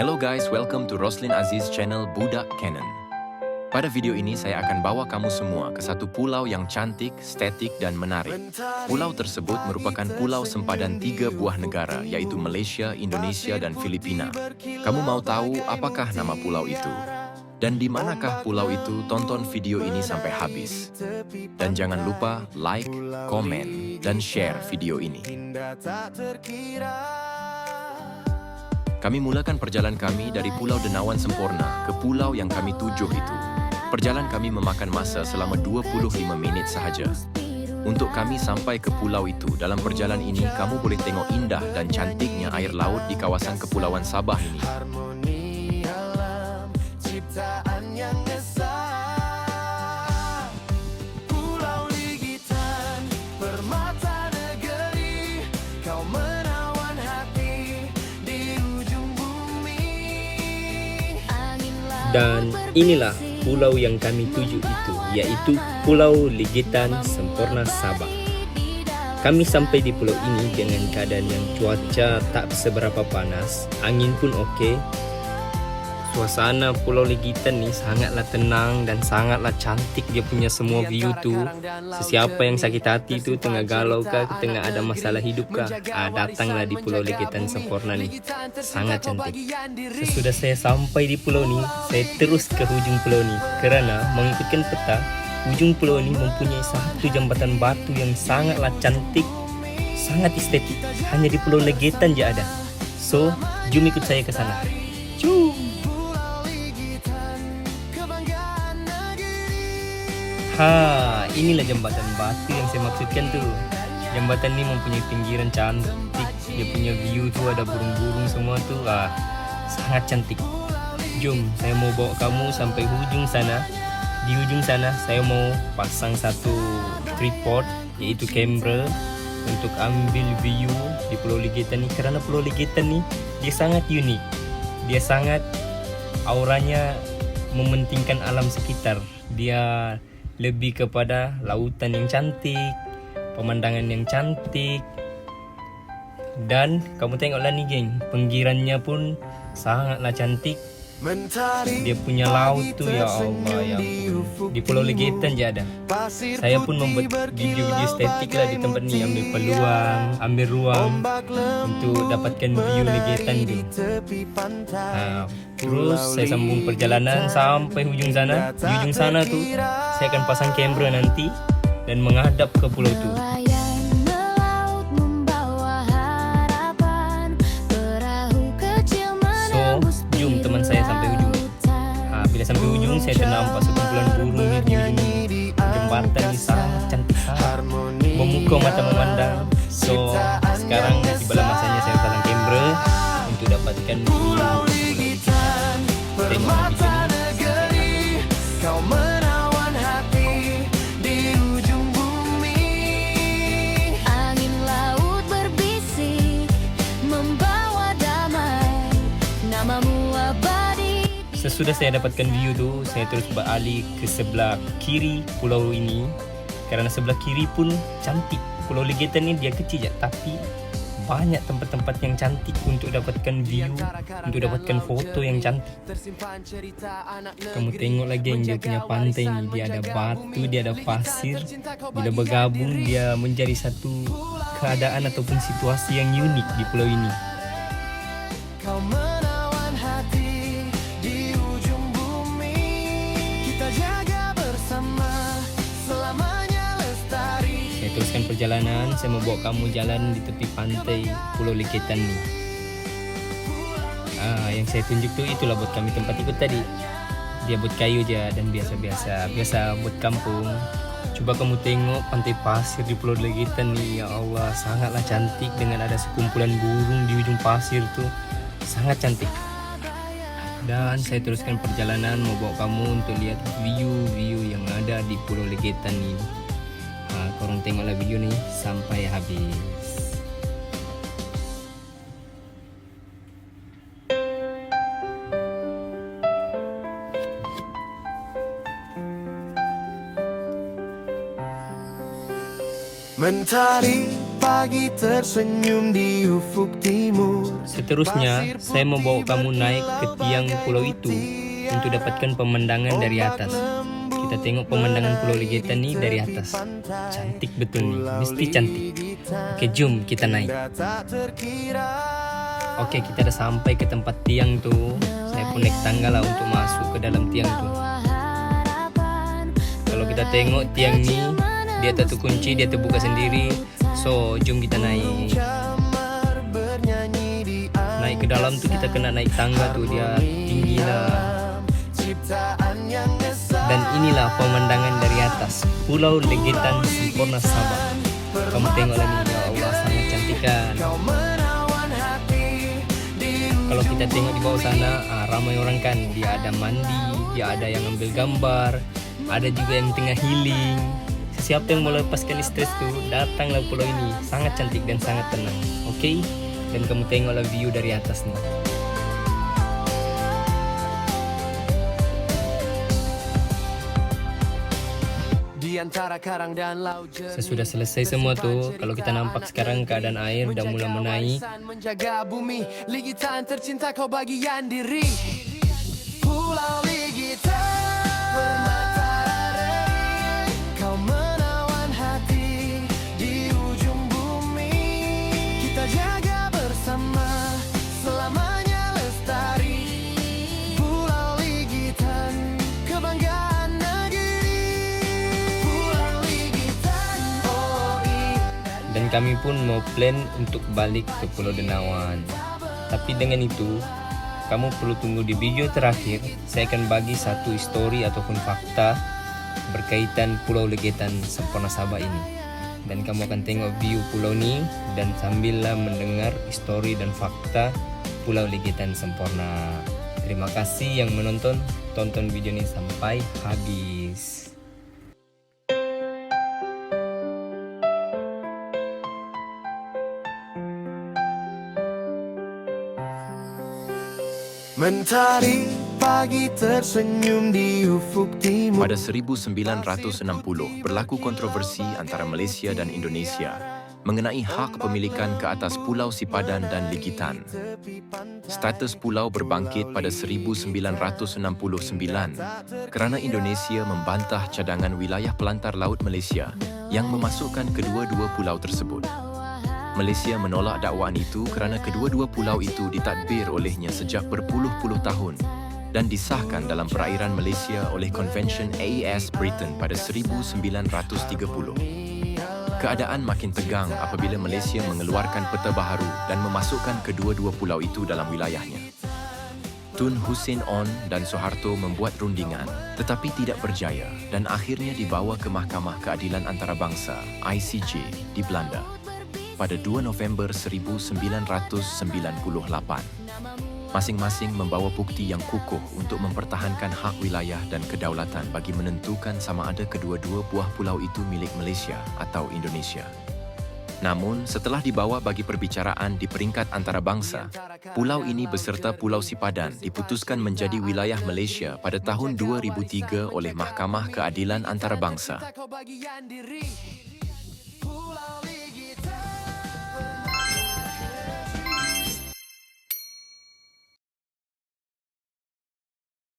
Hello guys, welcome to Roslyn Aziz channel Budak Canon. Pada video ini saya akan bawa kamu semua ke satu pulau yang cantik, estetik dan menarik. Pulau tersebut merupakan pulau sempadan 3 buah negara, yaitu Malaysia, Indonesia dan Filipina. Kamu mau tahu apakah nama pulau itu? Dan di manakah pulau itu? Tonton video ini sampai habis. Dan jangan lupa like, komen, dan share video ini. Kami mulakan perjalanan kami dari Pulau Denawan Sempurna ke pulau yang kami tuju itu. Perjalanan kami memakan masa selama 25 minit sahaja. Untuk kami sampai ke pulau itu, dalam perjalanan ini kamu boleh tengok indah dan cantiknya air laut di kawasan Kepulauan Sabah ini. Dan inilah pulau yang kami tuju itu, yaitu Pulau Ligitan Sempurna Sabah. Kami sampai di pulau ini dengan keadaan yang cuaca tak seberapa panas, angin pun oke. Suasana Pulau Ligitan ni sangatlah tenang dan sangatlah cantik. Dia punya semua view tu. Sesiapa yang sakit hati tu, tengah galau kah, tengah ada masalah hidup kah, datanglah di Pulau Ligitan Sempurna ni. Sangat cantik. Sesudah saya sampai di pulau ni, saya terus ke hujung pulau ni kerana mengikutkan peta, hujung pulau ni mempunyai satu jambatan batu yang sangatlah cantik, sangat estetik. Hanya di Pulau Ligitan je ada. So, jom ikut saya ke sana. Jom. Inilah jambatan batu yang saya maksudkan tu. Jambatan ni mempunyai pinggiran cantik. Dia punya view tu ada burung-burung semua tu. Sangat cantik. Jom, saya mau bawa kamu sampai hujung sana. Di hujung sana saya mau pasang satu tripod, iaitu kamera, untuk ambil view di Pulau Ligitan ni. Kerana Pulau Ligitan ni dia sangat unik. Dia sangat auranya mementingkan alam sekitar. Dia lebih kepada lautan yang cantik, pemandangan yang cantik. Dan kamu tengoklah ni geng, pinggirannya pun sangatlah cantik. Dia punya laut tu, ya Allah, ya ampun. Di Pulau Ligitan je ada. Saya pun membuat video-video estetik lah di tempat ni. Ambil peluang, ambil ruang untuk dapatkan view Ligitan tu. Terus saya sambung perjalanan sampai hujung sana. Di hujung sana tu saya akan pasang kamera nanti dan menghadap ke pulau tu. Jom teman saya sampai ujung. Bila sampai ujung saya nampak sekumpulan burung ni di ujung jembatan ni, sangat cantik sangat, memukau mata memandang. So sekarang tibalah masanya saya pasang kamera untuk dapatkan view. Tengok video ni. Sesudah saya dapatkan view tu, saya terus beralih ke sebelah kiri pulau ini. Kerana sebelah kiri pun cantik. Pulau Ligitan ni dia kecil je, tapi banyak tempat-tempat yang cantik untuk dapatkan view, untuk dapatkan foto yang cantik. Kamu tengok lagi yang dia punya pantai ni. Dia ada batu, dia ada pasir. Bila bergabung, dia menjadi satu keadaan ataupun situasi yang unik di pulau ini. Saya teruskan perjalanan. Saya membawa kamu jalan di tepi pantai Pulau Ligitan ni. Yang saya tunjuk tu, itulah buat kami tempat ikut tadi. Dia buat kayu je dan biasa buat kampung. Cuba kamu tengok pantai pasir di Pulau Ligitan ni. Ya Allah, sangatlah cantik dengan ada sekumpulan burung di ujung pasir tu. Sangat cantik. Dan saya teruskan perjalanan membawa kamu untuk lihat view-view yang ada di Pulau Ligitan ni. Korang tengoklah video ni sampai habis. Mentari pagi tersenyum di ufuk timur. Seterusnya, saya mau bawa kamu naik ke tiang pulau itu untuk dapatkan pemandangan dari atas. Kita tengok pemandangan Pulau Legetan nih dari atas. Cantik betul nih, mesti cantik. Oke, jom kita naik. Oke, kita udah sampai ke tempat tiang tuh. Saya pun naik tangga lah untuk masuk ke dalam tiang tuh. Kalau kita tengok tiang nih, dia tak terkunci, dia terbuka sendiri. So, jom kita naik. Naik ke dalam tuh kita kena naik tangga tuh, dia tinggi lah. Dan inilah pemandangan dari atas Pulau Legetan Sempurna Sabah. Kamu tengoklah nih, ya Allah, sangat cantik kan. Kalau kita tengok di bawah sana, ramai orang kan. Dia ada mandi, dia ada yang ambil gambar, ada juga yang tengah healing. Siapa yang mau lepaskan stres tuh, datanglah pulau ini. Sangat cantik dan sangat tenang. Oke? Dan kamu tengoklah view dari atas nih. Sesudah selesai semua tuh, kalau kita nampak sekarang keadaan air udah mulai menaik. Menjaga bumi, Ligitan tercinta kau bagian diri. Pulau Ligitan, bermatahari, kau menawan hati di ujung bumi. Kita jaga bersama, selamanya lestari. Pulau Ligitan, kebanggaan. Dan kami pun mau plan untuk balik ke Pulau Denawan. Tapi dengan itu, kamu perlu tunggu di video terakhir. Saya akan bagi satu histori ataupun fakta berkaitan Pulau Legetan Sempurna Sabah ini. Dan kamu akan tengok view pulau ini dan sambillah mendengar histori dan fakta Pulau Legetan Sempurna. Terima kasih yang menonton. Tonton video ini sampai habis. Mentari pagi tersenyum di ufuk timur. Pada 1960, berlaku kontroversi antara Malaysia dan Indonesia mengenai hak pemilikan ke atas Pulau Sipadan dan Ligitan. Status pulau berbangkit pada 1969 kerana Indonesia membantah cadangan wilayah pelantar laut Malaysia yang memasukkan kedua-dua pulau tersebut. Malaysia menolak dakwaan itu kerana kedua-dua pulau itu ditadbir olehnya sejak berpuluh-puluh tahun dan disahkan dalam perairan Malaysia oleh Convention AES Britain pada 1930. Keadaan makin tegang apabila Malaysia mengeluarkan peta baharu dan memasukkan kedua-dua pulau itu dalam wilayahnya. Tun Hussein On dan Soeharto membuat rundingan tetapi tidak berjaya dan akhirnya dibawa ke Mahkamah Keadilan Antarabangsa ICJ di Belanda pada 2 November 1998. Masing-masing membawa bukti yang kukuh untuk mempertahankan hak wilayah dan kedaulatan bagi menentukan sama ada kedua-dua buah pulau itu milik Malaysia atau Indonesia. Namun, setelah dibawa bagi perbicaraan di peringkat antarabangsa, pulau ini beserta Pulau Sipadan diputuskan menjadi wilayah Malaysia pada tahun 2003 oleh Mahkamah Keadilan Antarabangsa.